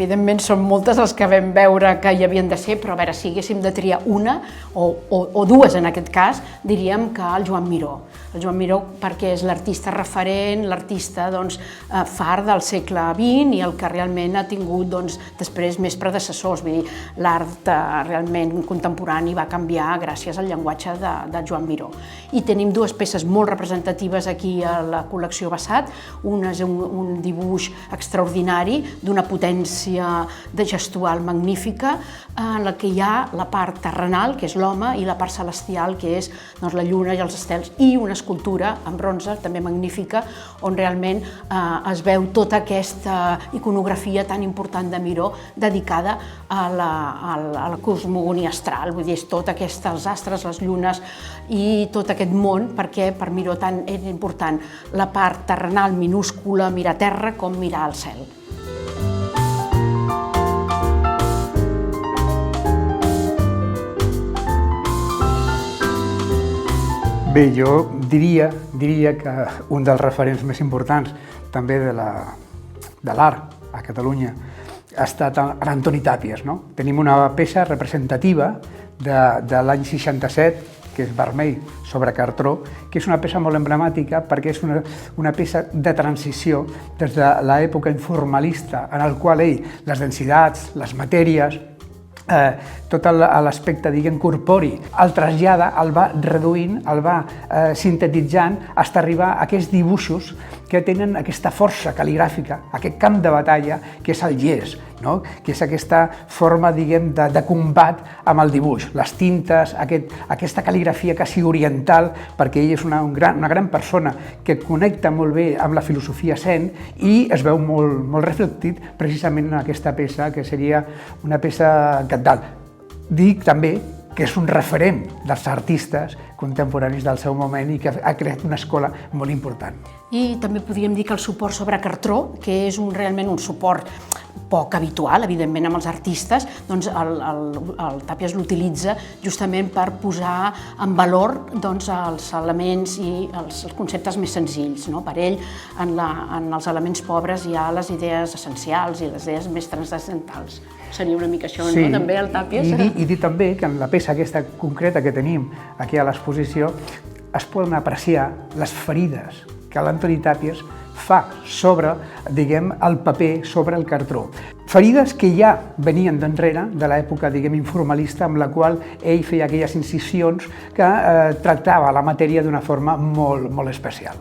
Evidentment són moltes les que vam veure que hi havien de ser, però a veure, si haguéssim de triar una, o dues en aquest cas, diríem que el Joan Miró. El Joan Miró perquè és l'artista referent, l'artista far del segle XX i el que realment ha tingut després més predecessors. Vull dir, l'art realment contemporani va canviar gràcies al llenguatge de Joan Miró. I tenim dues peces molt representatives aquí a la col·lecció Bassat. Una és un dibuix extraordinari d'una potència de gestual magnífica, en la que hi ha la part terrenal, que és l'home, i la part celestial, que és la lluna i els estels, i una escultura en bronze, també magnífica, on realment es veu tota aquesta iconografia tan important de Miró dedicada a la cosmogonia astral, vull dir, és tot aquest, els astres, les llunes i tot aquest món, perquè per Miró tant és important la part terrenal minúscula, mirar terra, com mirar al cel. Bé, jo diria que un dels referents més importants també de l'art a Catalunya ha estat l'Antoni Tàpies. Tenim una peça representativa de l'any 67, que és vermell sobre cartró, que és una peça molt emblemàtica perquè és una peça de transició des de l'època informalista en el qual ell, les densitats, les matèries, tot l'aspecte, diguem, corpori, el trasllada, el va reduint, el va sintetitzant fins a arribar a aquests dibuixos que tenen aquesta força cal·ligràfica, aquest camp de batalla que és el llest, que és aquesta forma, diguem, de combat amb el dibuix, les tintes, aquesta cal·ligrafia quasi oriental, perquè ell és una gran persona que connecta molt bé amb la filosofia zen i es veu molt reflectit precisament en aquesta peça, que seria una peça cabdal. Dic també que és un referent dels artistes contemporanis del seu moment i que ha creat una escola molt important. I també podríem dir que el suport sobre cartró, que és realment un suport poc habitual, evidentment, amb els artistes, doncs el Tàpies l'utilitza justament per posar en valor els elements i els conceptes més senzills. Per ell, en els elements pobres hi ha les idees essencials i les idees més transcendentals. Seria una mica això, no? També, el Tàpies. I dir també que en la peça aquesta concreta que tenim aquí a l'exposició es poden apreciar les ferides que l'Antoni Tàpies fa sobre, diguem, el paper, sobre el cartró. Ferides que ja venien d'enrere, de l'època, diguem, informalista, amb la qual ell feia aquelles incisions que tractava la matèria d'una forma molt especial.